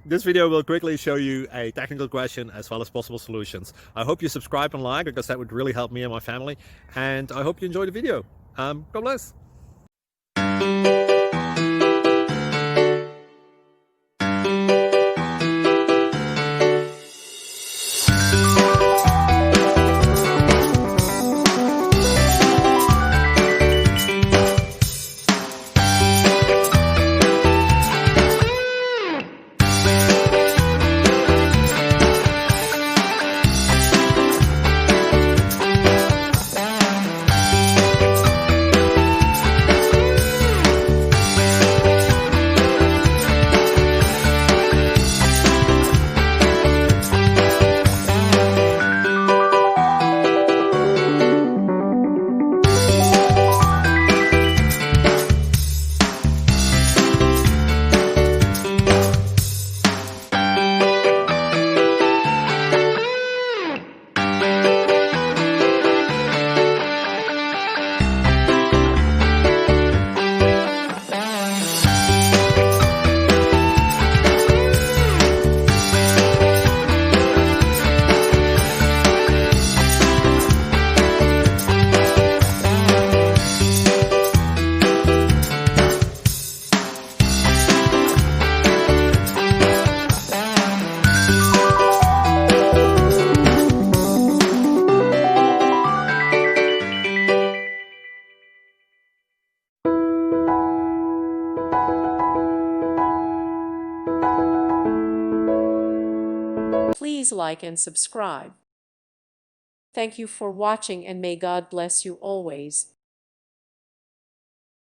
This video will quickly show you a technical question as well as possible solutions. I hope you subscribe and like, because that would really help me and my family. And I hope you enjoy the video. God bless. Please like and subscribe. Thank you for watching, and may God bless you always.